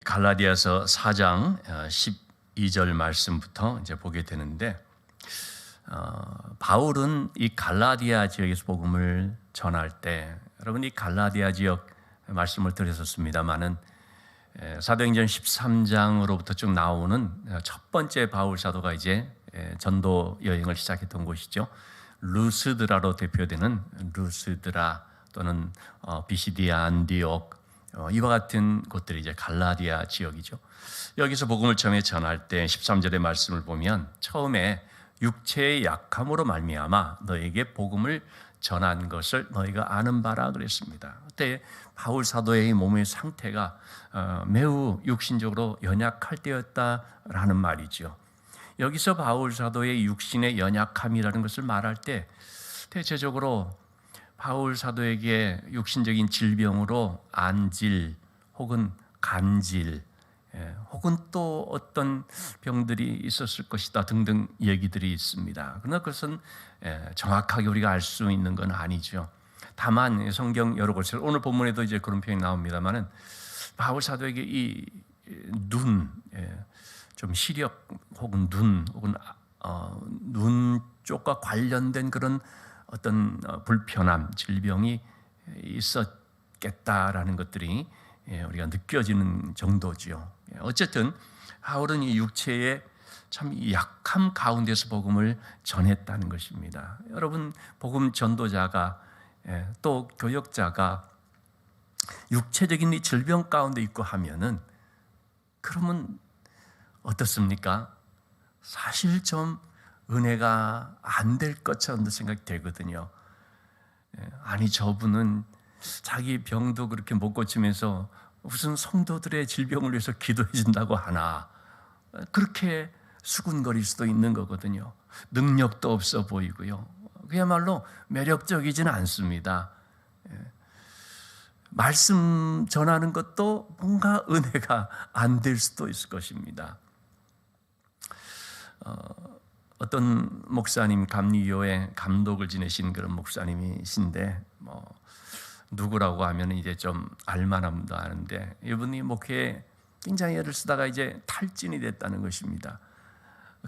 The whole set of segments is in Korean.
갈라디아서 4장 12절 말씀부터 이제 보게 되는데, 바울은 이 갈라디아 지역에서 복음을 전할 때, 여러분 이 갈라디아 지역 말씀을 드렸었습니다마는 사도행전 13장으로부터 쭉 나오는 첫 번째 바울 사도가 이제 전도 여행을 시작했던 곳이죠. 루스드라로 대표되는 루스드라 또는 비시디아, 안디옥, 이와 같은 곳들이 이제 갈라디아 지역이죠. 여기서 복음을 처음에 전할 때 13절의 말씀을 보면 처음에 육체의 약함으로 말미암아 너에게 복음을 전한 것을 너희가 아는 바라 그랬습니다. 그때 바울 사도의 몸의 상태가 매우 육신적으로 연약할 때였다라는 말이죠. 여기서 바울 사도의 육신의 연약함이라는 것을 말할 때 대체적으로 바울 사도에게 육신적인 질병으로 안질 혹은 간질 혹은 또 어떤 병들이 있었을 것이다 등등 얘기들이 있습니다. 그러나 그것은 정확하게 우리가 알 수 있는 건 아니죠. 다만 성경 여러 곳에서 오늘 본문에도 이제 그런 표현이 나옵니다만은 바울 사도에게 이 눈, 좀 시력 혹은 눈 혹은 눈 쪽과 관련된 그런 어떤 불편함, 질병이 있었겠다라는 것들이 우리가 느껴지는 정도지요. 어쨌든 바울은 이 육체의 참 약함 가운데서 복음을 전했다는 것입니다. 여러분, 복음 전도자가 또 교역자가 육체적인 이 질병 가운데 있고 하면은 그러면 어떻습니까? 사실 좀 은혜가 안 될 것처럼 생각이 되거든요. 아니, 저분은 자기 병도 그렇게 못 고치면서 무슨 성도들의 질병을 위해서 기도해 준다고 하나, 그렇게 수군거릴 수도 있는 거거든요. 능력도 없어 보이고요. 그야말로 매력적이지는 않습니다. 말씀 전하는 것도 뭔가 은혜가 안 될 수도 있을 것입니다. 어떤 목사님, 감리교회 감독을 지내신 그런 목사님이신데, 누구라고 하면 이제 좀 알만한 분도 아는데, 이분이 목회에 굉장히 애를 쓰다가 이제 탈진이 됐다는 것입니다.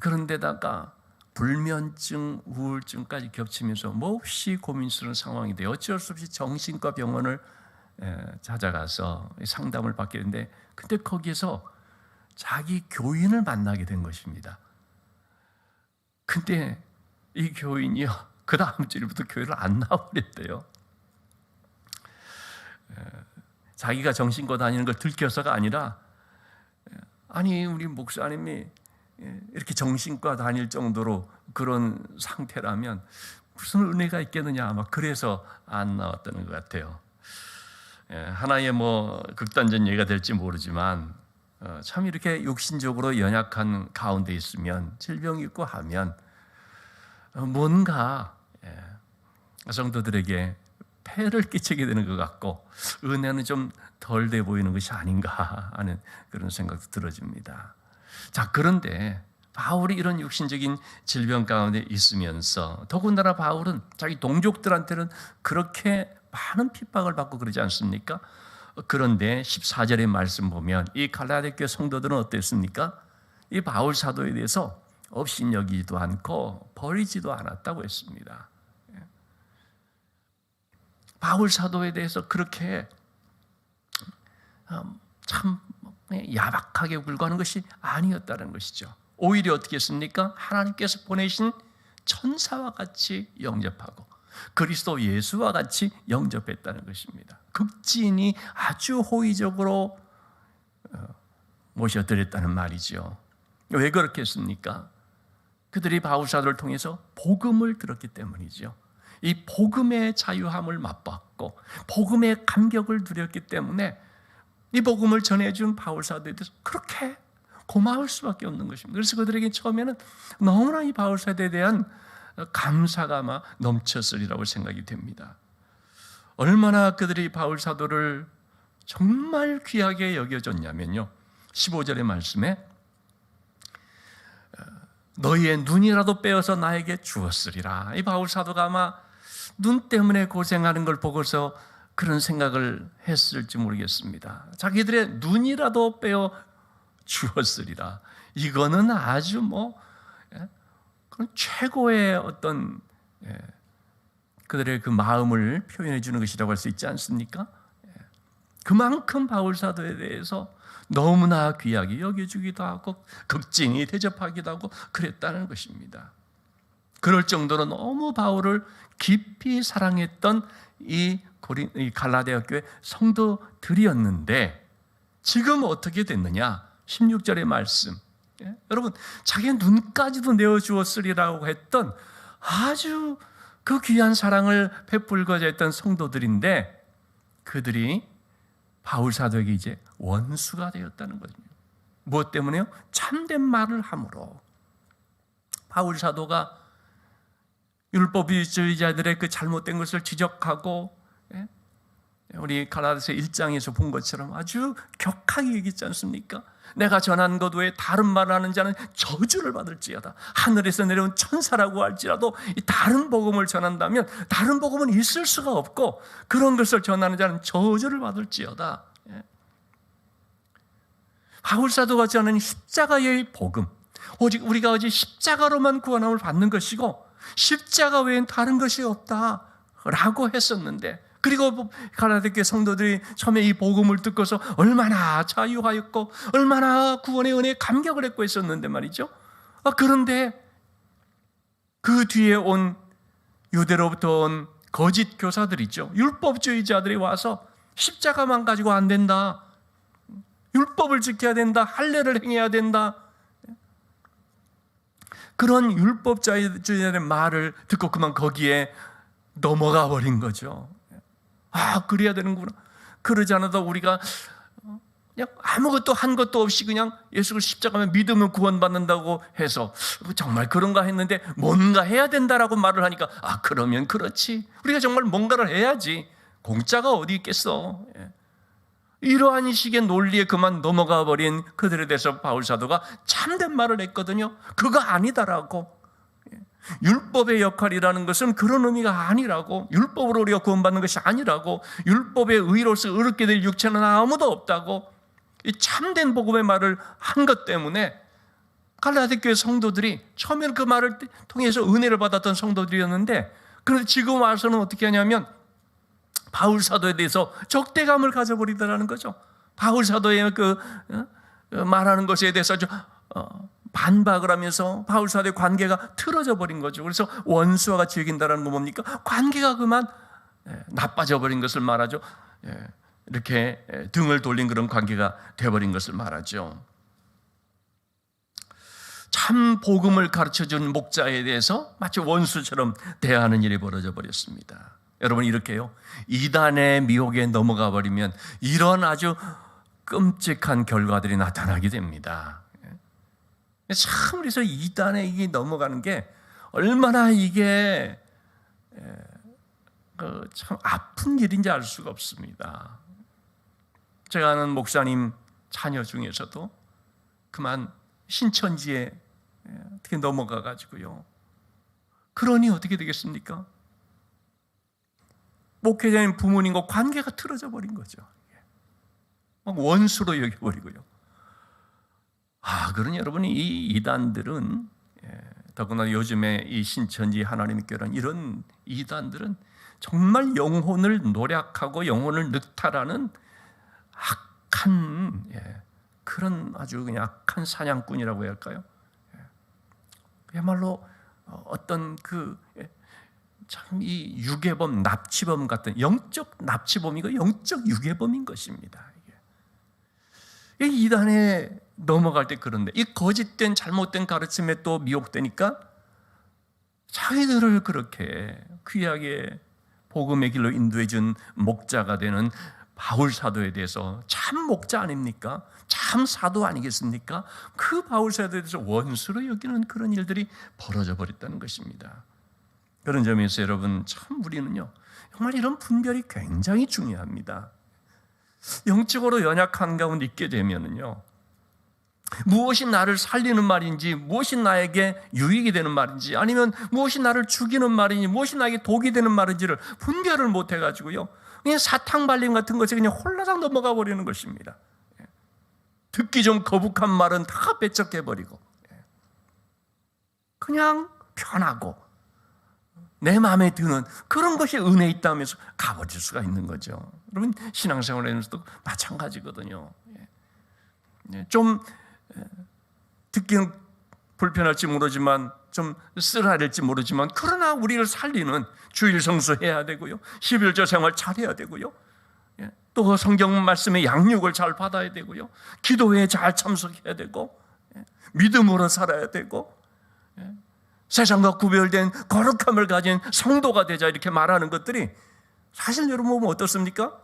그런데다가 불면증, 우울증까지 겹치면서 몹시 고민스러운 상황이 돼요. 어쩔 수 없이 정신과 병원을 찾아가서 상담을 받게 되는데, 근데 거기에서 자기 교인을 만나게 된 것입니다. 근데 이 교인이요, 그 다음 주부터 교회를 안 나오랬대요. 자기가 정신과 다니는 걸 들켜서가 아니라, 아니 우리 목사님이 이렇게 정신과 다닐 정도로 그런 상태라면 무슨 은혜가 있겠느냐, 아마 그래서 안 나왔다는 것 같아요. 하나의 극단적 예가 될지 모르지만 참 이렇게 육신적으로 연약한 가운데 있으면, 질병이 있고 하면 뭔가 성도들에게 폐를 끼치게 되는 것 같고 은혜는 좀 덜 돼 보이는 것이 아닌가 하는 그런 생각도 들어집니다. 자, 그런데 바울이 이런 육신적인 질병 가운데 있으면서 더군다나 바울은 자기 동족들한테는 그렇게 많은 핍박을 받고 그러지 않습니까? 그런데 14절의 말씀 보면 이 갈라디아 교회 성도들은 어땠습니까? 이 바울 사도에 대해서 업신여기지도 않고 버리지도 않았다고 했습니다. 바울 사도에 대해서 그렇게 참 야박하게 굴고하는 것이 아니었다는 것이죠. 오히려 어떻게 했습니까? 하나님께서 보내신 천사와 같이 영접하고 그리스도 예수와 같이 영접했다는 것입니다. 극진히 아주 호의적으로 모셔드렸다는 말이죠. 왜 그렇게 했습니까? 그들이 바울 사도를 통해서 복음을 들었기 때문이죠. 이 복음의 자유함을 맛봤고 복음의 감격을 누렸기 때문에 이 복음을 전해준 바울 사도에 대해서 그렇게 고마울 수밖에 없는 것입니다. 그래서 그들에게 처음에는 너무나 이 바울 사도에 대한 감사가 아마 넘쳤으리라고 생각이 됩니다. 얼마나 그들이 바울 사도를 정말 귀하게 여겨줬냐면요, 15절의 말씀에 너희의 눈이라도 빼어서 나에게 주었으리라. 이 바울 사도가 아마 눈 때문에 고생하는 걸 보고서 그런 생각을 했을지 모르겠습니다. 자기들의 눈이라도 빼어 주었으리라. 이거는 아주 그런 최고의 어떤 그들의 그 마음을 표현해 주는 것이라고 할 수 있지 않습니까? 그만큼 바울 사도에 대해서 너무나 귀하게 여겨주기도 하고 극진히 대접하기도 하고 그랬다는 것입니다. 그럴 정도로 너무 바울을 깊이 사랑했던 이 갈라디아 교회 성도들이었는데 지금 어떻게 됐느냐? 16절의 말씀. 여러분, 자기의 눈까지도 내어주었으리라고 했던 아주 그 귀한 사랑을 베풀고자 했던 성도들인데 그들이 바울 사도에게 이제 원수가 되었다는 거죠. 무엇 때문에요? 참된 말을 함으로. 바울 사도가 율법주의자들의 그 잘못된 것을 지적하고 우리 갈라디아서 1장에서 본 것처럼 아주 격하게 얘기했지 않습니까? 내가 전한 것 외에 다른 말을 하는 자는 저주를 받을지어다. 하늘에서 내려온 천사라고 할지라도 이 다른 복음을 전한다면 다른 복음은 있을 수가 없고 그런 것을 전하는 자는 저주를 받을지어다. 바울 사도가 전하는 십자가의 복음, 오직 우리가 어제 십자가로만 구원함을 받는 것이고 십자가 외엔 다른 것이 없다라고 했었는데, 그리고 갈라디아 교회 성도들이 처음에 이 복음을 듣고서 얼마나 자유하였고 얼마나 구원의 은혜에 감격을 했고 했었는데 말이죠. 그런데 그 뒤에 온 유대로부터 온 거짓 교사들이죠. 율법주의자들이 와서 십자가만 가지고 안 된다, 율법을 지켜야 된다, 할례를 행해야 된다, 그런 율법주의자들의 말을 듣고 그만 거기에 넘어가 버린 거죠. 그래야 되는구나. 그러지 않아도 우리가 그냥 아무것도 한 것도 없이 그냥 예수를 십자가만 믿으면 구원받는다고 해서 정말 그런가 했는데 뭔가 해야 된다라고 말을 하니까 그러면 그렇지, 우리가 정말 뭔가를 해야지, 공짜가 어디 있겠어. 이러한 식의 논리에 그만 넘어가 버린 그들에 대해서 바울 사도가 참된 말을 했거든요. 그거 아니다라고. 율법의 역할이라는 것은 그런 의미가 아니라고, 율법으로 우리가 구원받는 것이 아니라고, 율법의 의로서 의롭게 될 육체는 아무도 없다고, 이 참된 복음의 말을 한 것 때문에 갈라디아 교회 성도들이 처음에는 그 말을 통해서 은혜를 받았던 성도들이었는데, 그런데 지금 와서는 어떻게 하냐면 바울 사도에 대해서 적대감을 가져버리더라는 거죠. 바울 사도의 말하는 것에 대해서 아주 반박을 하면서 바울 사도의 관계가 틀어져 버린 거죠. 그래서 원수와 같이 여긴다는 건 뭡니까? 관계가 그만 나빠져 버린 것을 말하죠. 이렇게 등을 돌린 그런 관계가 되어버린 것을 말하죠. 참 복음을 가르쳐준 목자에 대해서 마치 원수처럼 대하는 일이 벌어져 버렸습니다. 여러분, 이렇게요, 이단의 미혹에 넘어가 버리면 이런 아주 끔찍한 결과들이 나타나게 됩니다. 참, 그래서 이단에 이게 넘어가는 게 얼마나 이게 참 아픈 일인지 알 수가 없습니다. 제가 아는 목사님 자녀 중에서도 그만 신천지에 어떻게 넘어가 가지고요, 그러니 어떻게 되겠습니까? 목회자인 부모님과 관계가 틀어져 버린 거죠. 막 원수로 여겨버리고요. 그러니 여러분이 이 이단들은, 더구나 요즘에 이 신천지 하나님의 교회란 이런 이단들은 정말 영혼을 노략하고 영혼을 늑탈하는 악한, 그런 아주 그냥 악한 사냥꾼이라고 해야 할까요? 그야말로 어떤 참 이 유괴범, 납치범 같은 영적 납치범이고 영적 유괴범인 것입니다. 이 이단에 넘어갈 때 그런데 이 거짓된 잘못된 가르침에 또 미혹되니까 자기들을 그렇게 귀하게 복음의 길로 인도해 준 목자가 되는 바울 사도에 대해서 참 목자 아닙니까? 참 사도 아니겠습니까? 그 바울 사도에 대해서 원수로 여기는 그런 일들이 벌어져 버렸다는 것입니다. 그런 점에서 여러분, 참 우리는요 정말 이런 분별이 굉장히 중요합니다. 영적으로 연약한 가운데 있게 되면은요, 무엇이 나를 살리는 말인지, 무엇이 나에게 유익이 되는 말인지, 아니면 무엇이 나를 죽이는 말인지, 무엇이 나에게 독이 되는 말인지를 분별을 못 해가지고요, 그냥 사탕 발림 같은 것에 그냥 홀라당 넘어가 버리는 것입니다. 듣기 좀 거북한 말은 다 배척해버리고 그냥 편하고 내 마음에 드는 그런 것이 은혜 있다면서 가버릴 수가 있는 거죠. 여러분 신앙생활에서도 마찬가지거든요. 좀 듣기는 불편할지 모르지만 좀 쓰라릴지 모르지만 그러나 우리를 살리는 주일 성수해야 되고요, 11조 생활 잘해야 되고요, 또 성경 말씀의 양육을 잘 받아야 되고요, 기도회에 잘 참석해야 되고, 믿음으로 살아야 되고, 세상과 구별된 거룩함을 가진 성도가 되자 이렇게 말하는 것들이 사실 여러분 보면 어떻습니까?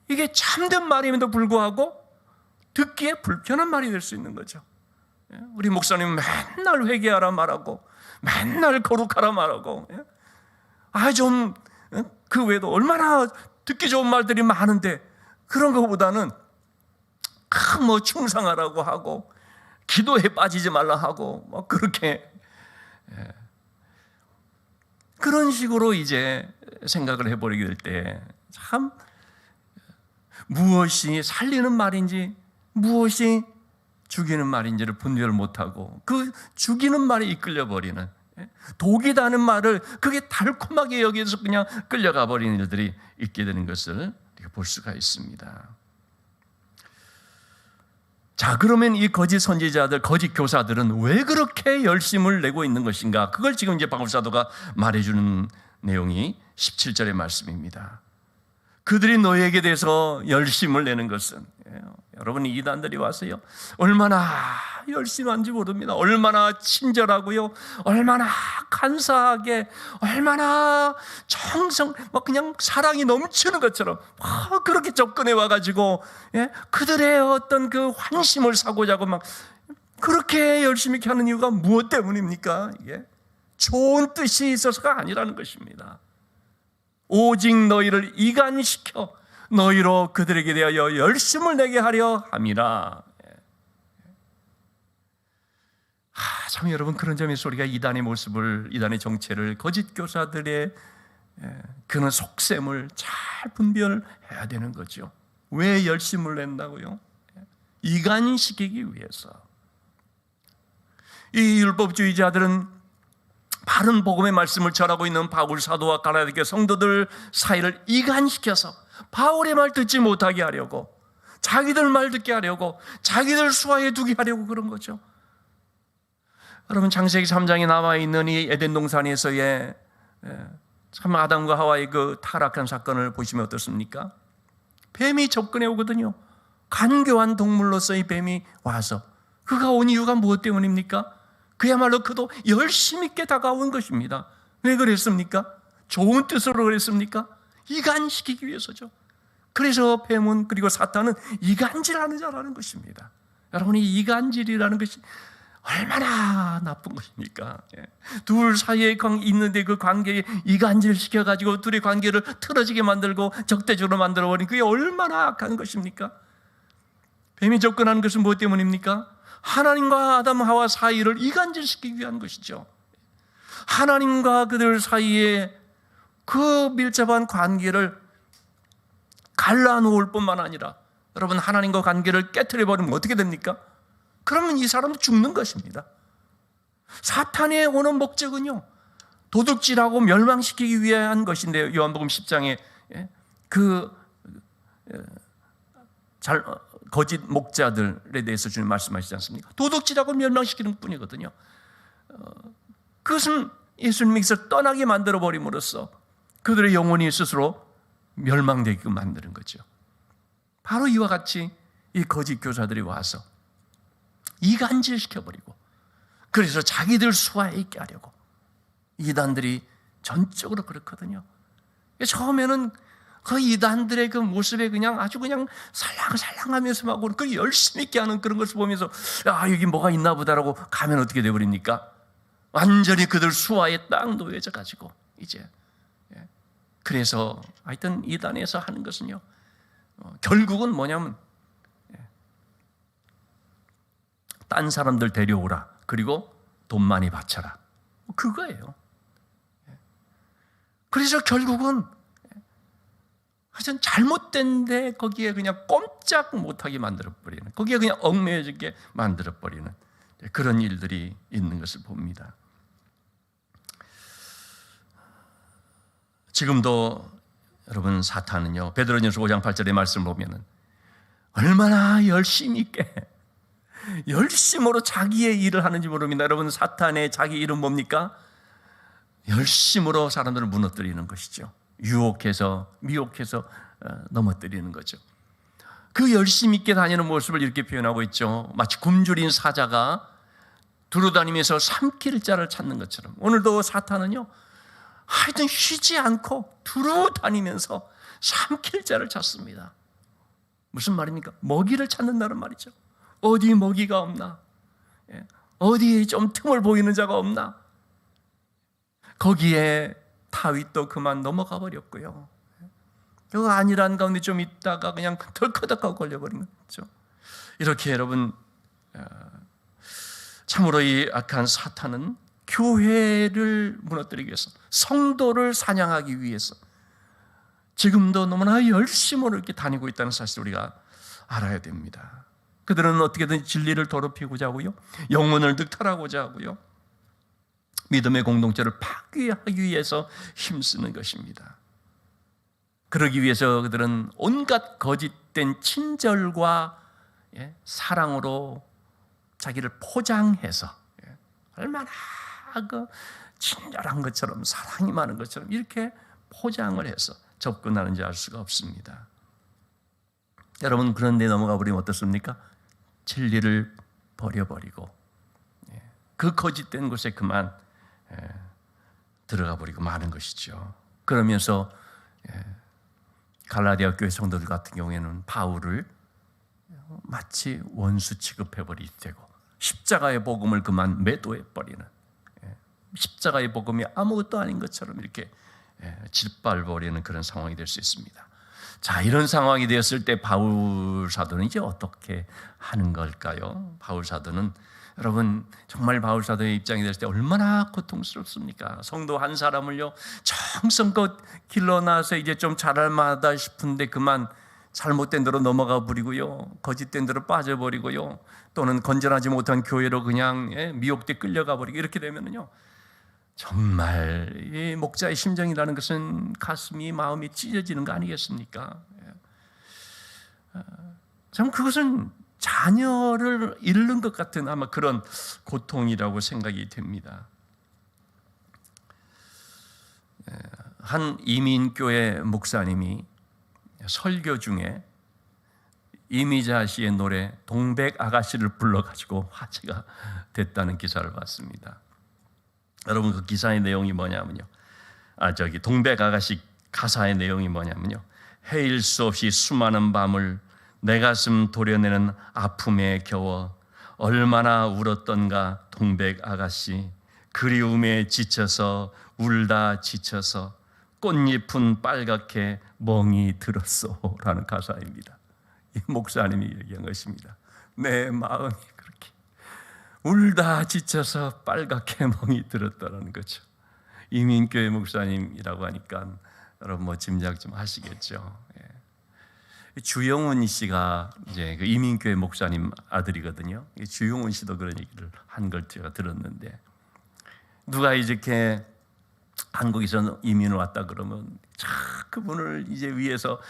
이게 참된 말임에도 불구하고 듣기에 불편한 말이 될 수 있는 거죠. 우리 목사님 맨날 회개하라 말하고 맨날 거룩하라 말하고 좀 그 외에도 얼마나 듣기 좋은 말들이 많은데 그런 것보다는 뭐 충성하라고 하고 기도에 빠지지 말라 하고 뭐 그렇게 그런 식으로 이제 생각을 해버리게 될 때 참 무엇이 살리는 말인지 무엇이 죽이는 말인지를 분별을 못하고 그 죽이는 말에 이끌려 버리는, 독이 다는 말을 그게 달콤하게 여기서 그냥 끌려가 버리는 일들이 있게 되는 것을 볼 수가 있습니다. 자, 그러면 이 거짓 선지자들, 거짓 교사들은 왜 그렇게 열심을 내고 있는 것인가? 그걸 지금 이제 바울 사도가 말해주는 내용이 17절의 말씀입니다. 그들이 너희에게 대해서 열심을 내는 것은, 여러분 이 이단들이 와서요 얼마나 열심한지 모릅니다. 얼마나 친절하고요, 얼마나 간사하게, 얼마나 정성, 그냥 사랑이 넘치는 것처럼 그렇게 접근해 와가지고 그들의 어떤 그 환심을 사고자 하고 막 그렇게 열심히 이렇게 하는 이유가 무엇 때문입니까? 이게 좋은 뜻이 있어서가 아니라는 것입니다. 오직 너희를 이간시켜 너희로 그들에게 대하여 열심을 내게 하려 함이라. 참 여러분, 그런 점에서 우리가 이단의 모습을, 이단의 정체를, 거짓 교사들의 그런 속셈을 잘 분별해야 되는 거죠. 왜 열심을 낸다고요? 이간시키기 위해서. 이 율법주의자들은 바른 복음의 말씀을 전하고 있는 바울 사도와 갈라디아 성도들 사이를 이간시켜서 바울의 말 듣지 못하게 하려고, 자기들 말 듣게 하려고, 자기들 수하에 두게 하려고 그런 거죠. 여러분 창세기 3장에 나와 있는 이 에덴 동산에서의 참 아담과 하와의 그 타락한 사건을 보시면 어떻습니까? 뱀이 접근해 오거든요. 간교한 동물로서의 뱀이 와서, 그가 온 이유가 무엇 때문입니까? 그야말로 그도 열심 있게 다가온 것입니다. 왜 그랬습니까? 좋은 뜻으로 그랬습니까? 이간시키기 위해서죠. 그래서 뱀은, 그리고 사탄은 이간질하는 자라는 것입니다. 여러분, 이 이간질이라는 것이 얼마나 나쁜 것입니까? 둘 사이에 있는데 그 관계에 이간질 시켜가지고 둘의 관계를 틀어지게 만들고 적대적으로 만들어버린, 그게 얼마나 악한 것입니까? 뱀이 접근하는 것은 무엇 때문입니까? 하나님과 아담 하와 사이를 이간질시키기 위한 것이죠. 하나님과 그들 사이에 그 밀접한 관계를 갈라놓을 뿐만 아니라, 여러분 하나님과 관계를 깨트려버리면 어떻게 됩니까? 그러면 이 사람은 죽는 것입니다. 사탄의 오는 목적은요, 도둑질하고 멸망시키기 위한 것인데요. 요한복음 10장에 거짓 목자들에 대해서 주님 말씀하시지 않습니까? 도둑질하고 멸망시키는 뿐이거든요. 그것은 예수님께서 떠나게 만들어버림으로써 그들의 영혼이 스스로 멸망되게끔 만드는 거죠. 바로 이와 같이 이 거짓 교사들이 와서 이간질시켜버리고, 그래서 자기들 수하에 있게 하려고, 이단들이 전적으로 그렇거든요. 처음에는 그 이단들의 그 모습에 그냥 아주 그냥 살랑살랑하면서 막 그 열심히 있게 하는 그런 것을 보면서 여기 뭐가 있나 보다라고 가면 어떻게 되어버립니까? 완전히 그들 수하에 딱 놓여져 가지고 이제, 그래서 하여튼 이단에서 하는 것은요, 결국은 뭐냐면 딴 사람들 데려오라, 그리고 돈 많이 바쳐라, 그거예요. 그래서 결국은 하여튼 잘못된데 거기에 그냥 꼼짝 못하게 만들어버리는, 거기에 그냥 얽매여지게 만들어버리는 그런 일들이 있는 것을 봅니다. 지금도 여러분 사탄은요, 베드로전서 5장 8절의 말씀을 보면은 얼마나 열심히 있게 열심으로 자기의 일을 하는지 모릅니다. 여러분, 사탄의 자기 일은 뭡니까? 열심으로 사람들을 무너뜨리는 것이죠. 유혹해서 미혹해서 넘어뜨리는 거죠. 그 열심 있게 다니는 모습을 이렇게 표현하고 있죠. 마치 굶주린 사자가 두루다니면서 삼킬 자를 찾는 것처럼 오늘도 사탄은요, 하여튼 쉬지 않고 두루다니면서 삼킬 자를 찾습니다. 무슨 말입니까? 먹이를 찾는다는 말이죠. 어디 먹이가 없나? 어디에 좀 틈을 보이는 자가 없나? 거기에 다윗도 그만 넘어가 버렸고요. 그 안일한 가운데 좀 있다가 그냥 덜커덕하고 걸려버리는 거죠. 이렇게 여러분, 참으로 이 악한 사탄은 교회를 무너뜨리기 위해서, 성도를 사냥하기 위해서 지금도 너무나 열심으로 이렇게 다니고 있다는 사실을 우리가 알아야 됩니다. 그들은 어떻게든 진리를 더럽히고자 하고요, 영혼을 늑탈하고자 하고요, 믿음의 공동체를 파괴하기 위해서 힘쓰는 것입니다. 그러기 위해서 그들은 온갖 거짓된 친절과 사랑으로 자기를 포장해서 얼마나 그 친절한 것처럼 사랑이 많은 것처럼 이렇게 포장을 해서 접근하는지 알 수가 없습니다. 여러분, 그런데 넘어가 버리면 어떻습니까? 진리를 버려버리고 그 거짓된 곳에 그만 들어가 버리고 마는 것이죠. 그러면서 갈라디아 교회 성도들 같은 경우에는 바울을 마치 원수 취급해버리게 되고 십자가의 복음을 그만 매도해버리는, 십자가의 복음이 아무것도 아닌 것처럼 이렇게 짓밟아버리는 그런 상황이 될 수 있습니다. 자, 이런 상황이 되었을 때 바울 사도는 이제 어떻게 하는 걸까요? 바울 사도는 여러분, 정말 바울 사도의 입장이 됐을 때 얼마나 고통스럽습니까? 성도 한 사람을요, 정성껏 길러놔서 이제 좀 잘할 만하다 싶은데 그만 잘못된 대로 넘어가 버리고요, 거짓된 대로 빠져버리고요, 또는 건전하지 못한 교회로 그냥 미혹돼 끌려가 버리고, 이렇게 되면은요, 정말 이 목자의 심정이라는 것은 가슴이, 마음이 찢어지는 거 아니겠습니까? 참 그것은 자녀를 잃는 것 같은 아마 그런 고통이라고 생각이 됩니다. 한 이민교회 목사님이 설교 중에 이미자 씨의 노래 동백 아가씨를 불러가지고 화제가 됐다는 기사를 봤습니다. 여러분, 그 기사의 내용이 뭐냐면요, 동백 아가씨 가사의 내용이 뭐냐면요, 헤일 수 없이 수많은 밤을 내 가슴 도려내는 아픔에 겨워 얼마나 울었던가 동백 아가씨, 그리움에 지쳐서 울다 지쳐서 꽃잎은 빨갛게 멍이 들었소 라는 가사입니다. 이 목사님이 얘기한 것입니다. 내 마음이 그렇게 울다 지쳐서 빨갛게 멍이 들었다는 거죠. 이민교회 목사님이라고 하니까 여러분 뭐 짐작 좀 하시겠죠. 주영훈 씨가 이제 그 이민교회 목사님 아들이거든요. 주영훈 씨도 그런 얘기를 한 걸 제가 들었는데, 누가 이렇게 한국에서 이민을 왔다 그러면 그분을 이제 위해서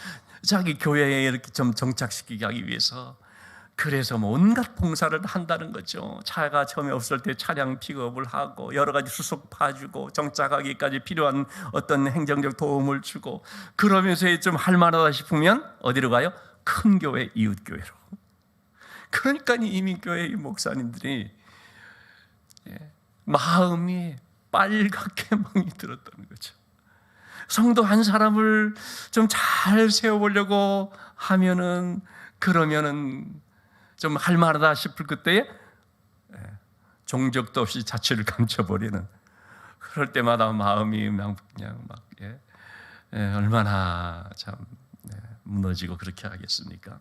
자기 교회에 이렇게 좀 정착시키게 하기 위해서 그래서 뭐 온갖 봉사를 한다는 거죠. 차가 처음에 없을 때 차량 픽업을 하고 여러 가지 수속 봐주고 정착하기까지 필요한 어떤 행정적 도움을 주고, 그러면서 좀 할만하다 싶으면 어디로 가요? 큰 교회, 이웃교회로. 그러니까 이민교회 목사님들이 마음이 빨갛게 멍이 들었다는 거죠. 성도 한 사람을 좀 잘 세워보려고 하면은, 그러면은 좀 할만하다 싶을 그때에 종적도 없이 자취를 감춰버리는, 그럴 때마다 마음이 그냥 막 얼마나 참 무너지고 그렇게 하겠습니까?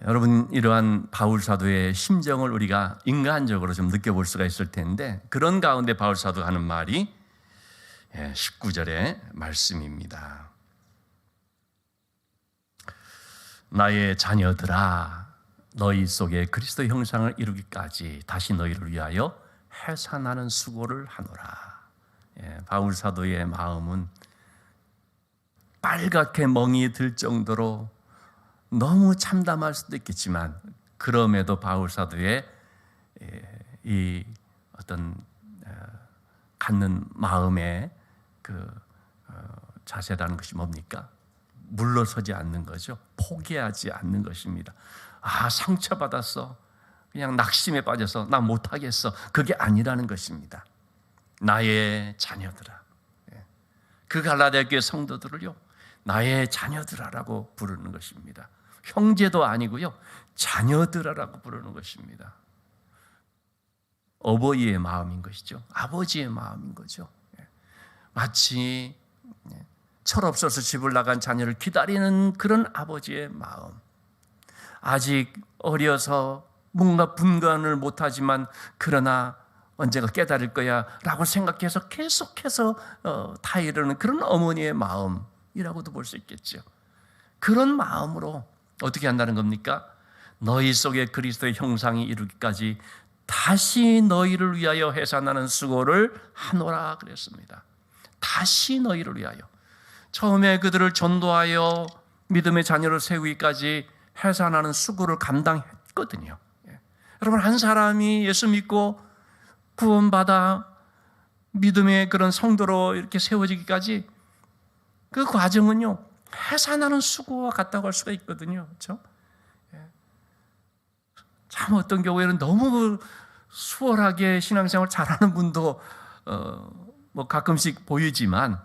여러분, 이러한 바울 사도의 심정을 우리가 인간적으로 좀 느껴볼 수가 있을 텐데, 그런 가운데 바울 사도가 하는 말이 19절의 말씀입니다. 나의 자녀들아, 너희 속에 그리스도 형상을 이루기까지 다시 너희를 위하여 해산하는 수고를 하노라. 바울 사도의 마음은 빨갛게 멍이 들 정도로 너무 참담할 수도 있겠지만, 그럼에도 바울 사도의 이 어떤 갖는 마음의 그 자세라는 것이 뭡니까? 물러서지 않는 거죠. 포기하지 않는 것입니다. 상처받았어, 그냥 낙심에 빠져서 나 못하겠어, 그게 아니라는 것입니다. 나의 자녀들아, 그 갈라디아 교회 성도들을요, 나의 자녀들아라고 부르는 것입니다. 형제도 아니고요, 자녀들아라고 부르는 것입니다. 어버이의 마음인 것이죠. 아버지의 마음인 거죠. 마치 철없어서 집을 나간 자녀를 기다리는 그런 아버지의 마음. 아직 어려서 뭔가 분간을 못하지만 그러나 언젠가 깨달을 거야 라고 생각해서 계속해서 다 이르는 그런 어머니의 마음이라고도 볼 수 있겠죠. 그런 마음으로 어떻게 한다는 겁니까? 너희 속에 그리스도의 형상이 이루기까지 다시 너희를 위하여 해산하는 수고를 하노라 그랬습니다. 다시 너희를 위하여. 처음에 그들을 전도하여 믿음의 자녀를 세우기까지 해산하는 수고를 감당했거든요. 여러분, 한 사람이 예수 믿고 구원받아 믿음의 그런 성도로 이렇게 세워지기까지 그 과정은요, 해산하는 수고와 같다고 할 수가 있거든요. 그렇죠? 참 어떤 경우에는 너무 수월하게 신앙생활 잘하는 분도 뭐 가끔씩 보이지만,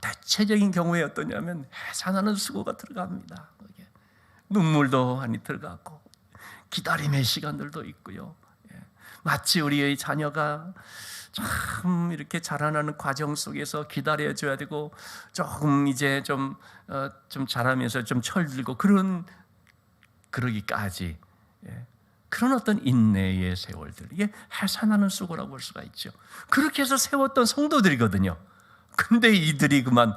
대체적인 경우에 어떠냐면 해산하는 수고가 들어갑니다. 눈물도 많이 들어가고 기다림의 시간들도 있고요. 마치 우리의 자녀가 참 이렇게 자라나는 과정 속에서 기다려줘야 되고, 조금 이제 좀 자라면서 좀 철들고 그러기까지 그런 어떤 인내의 세월들, 이게 해산하는 수고라고 볼 수가 있죠. 그렇게 해서 세웠던 성도들이거든요. 근데 이들이 그만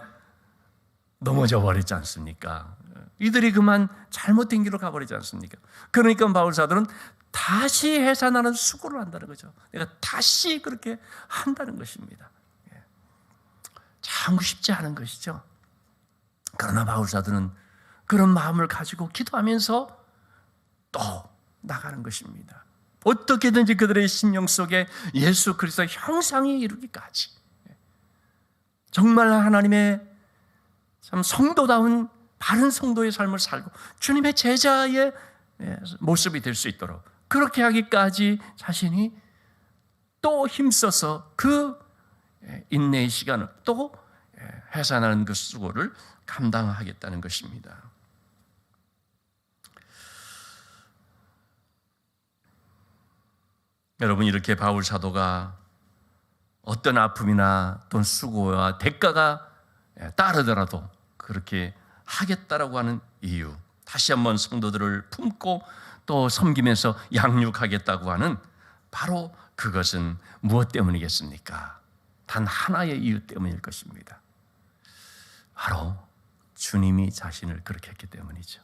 넘어져 버리지 않습니까? 이들이 그만 잘못된 길로 가버리지 않습니까? 그러니까 바울 사도는 다시 해산하는 수고를 한다는 거죠. 내가 다시 그렇게 한다는 것입니다. 참 쉽지 않은 것이죠. 그러나 바울 사도는 그런 마음을 가지고 기도하면서 또 나가는 것입니다. 어떻게든지 그들의 심령 속에 예수 그리스도의 형상이 이루기까지, 정말 하나님의 참 성도다운 바른 성도의 삶을 살고 주님의 제자의 모습이 될 수 있도록 그렇게 하기까지 자신이 또 힘써서 그 인내의 시간을 또 해산하는 그 수고를 감당하겠다는 것입니다. 여러분, 이렇게 바울 사도가 어떤 아픔이나 또는 수고와 대가가 따르더라도 그렇게 하겠다라고 하는 이유, 다시 한번 성도들을 품고 또 섬기면서 양육하겠다고 하는 바로 그것은 무엇 때문이겠습니까? 단 하나의 이유 때문일 것입니다. 바로 주님이 자신을 그렇게 했기 때문이죠.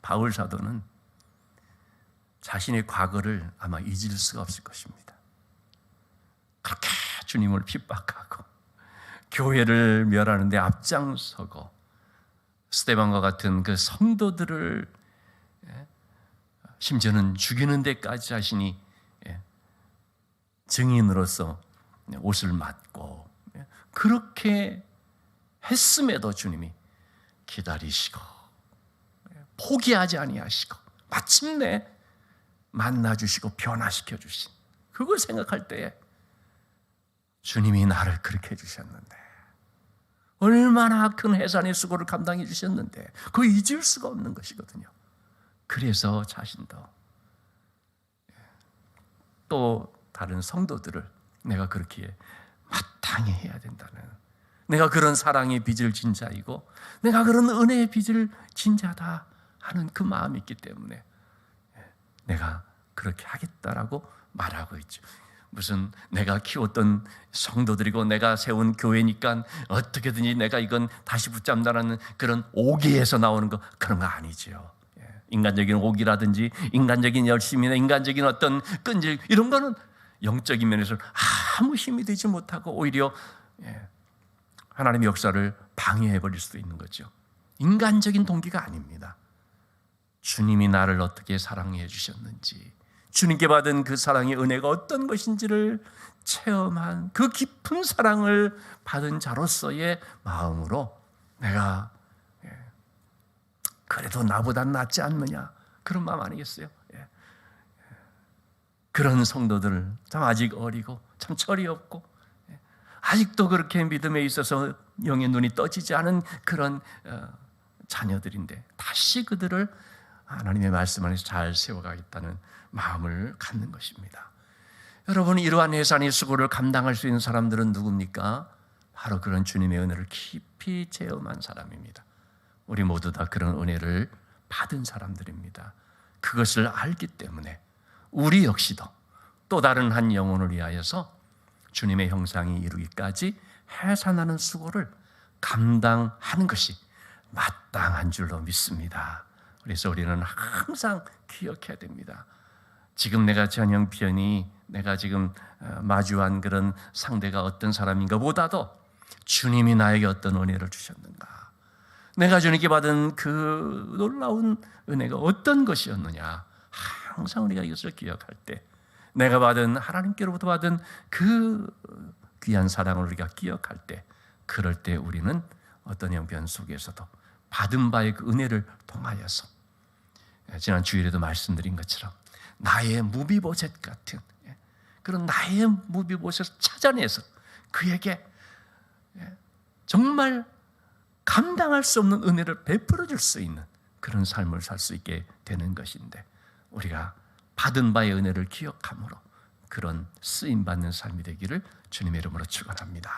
바울 사도는 자신의 과거를 아마 잊을 수가 없을 것입니다. 그렇게 주님을 핍박하고 교회를 멸하는 데 앞장서고 스데반과 같은 그 성도들을 심지어는 죽이는 데까지 자신이 증인으로서 옷을 맞고 그렇게 했음에도 주님이 기다리시고 포기하지 아니하시고 마침내 만나주시고 변화시켜 주신, 그걸 생각할 때에 주님이 나를 그렇게 해주셨는데, 얼마나 큰 해산의 수고를 감당해 주셨는데 그거 잊을 수가 없는 것이거든요. 그래서 자신도 또 다른 성도들을 내가 그렇게 마땅히 해야 된다는, 내가 그런 사랑의 빚을 진 자이고 내가 그런 은혜의 빚을 진 자다 하는 그 마음이 있기 때문에 내가 그렇게 하겠다라고 말하고 있죠. 무슨 내가 키웠던 성도들이고 내가 세운 교회니까 어떻게든지 내가 이건 다시 붙잡는다는 그런 오기에서 나오는 거, 그런 거 아니죠. 인간적인 오기라든지 인간적인 열심이나 인간적인 어떤 끈질, 이런 거는 영적인 면에서 아무 힘이 되지 못하고 오히려 하나님의 역사를 방해해버릴 수도 있는 거죠. 인간적인 동기가 아닙니다. 주님이 나를 어떻게 사랑해 주셨는지, 주님께 받은 그 사랑의 은혜가 어떤 것인지를 체험한 그 깊은 사랑을 받은 자로서의 마음으로 내가 그래도 나보단 낫지 않느냐, 그런 마음 아니겠어요? 그런 성도들, 참 아직 어리고 참 철이 없고 아직도 그렇게 믿음에 있어서 영의 눈이 떠지지 않은 그런 자녀들인데, 다시 그들을 하나님의 말씀 안에서 잘 세워가겠다는 마음을 갖는 것입니다. 여러분, 이러한 해산의 수고를 감당할 수 있는 사람들은 누굽니까? 바로 그런 주님의 은혜를 깊이 체험한 사람입니다. 우리 모두 다 그런 은혜를 받은 사람들입니다. 그것을 알기 때문에 우리 역시도 또 다른 한 영혼을 위하여서 주님의 형상이 이루기까지 해산하는 수고를 감당하는 것이 마땅한 줄로 믿습니다. 그래서 우리는 항상 기억해야 됩니다. 지금 내가 전형편이, 내가 지금 마주한 그런 상대가 어떤 사람인가 보다도 주님이 나에게 어떤 은혜를 주셨는가, 내가 주님께 받은 그 놀라운 은혜가 어떤 것이었느냐, 항상 우리가 이것을 기억할 때, 내가 받은, 하나님께로부터 받은 그 귀한 사랑을 우리가 기억할 때, 그럴 때 우리는 어떤 형편 속에서도 받은 바의 그 은혜를 통하여서, 지난 주일에도 말씀드린 것처럼 나의 무비보셋 같은 그런 나의 무비보셋을 찾아내서 그에게 정말 감당할 수 없는 은혜를 베풀어 줄 수 있는 그런 삶을 살 수 있게 되는 것인데, 우리가 받은 바의 은혜를 기억함으로 그런 쓰임받는 삶이 되기를 주님의 이름으로 축원합니다.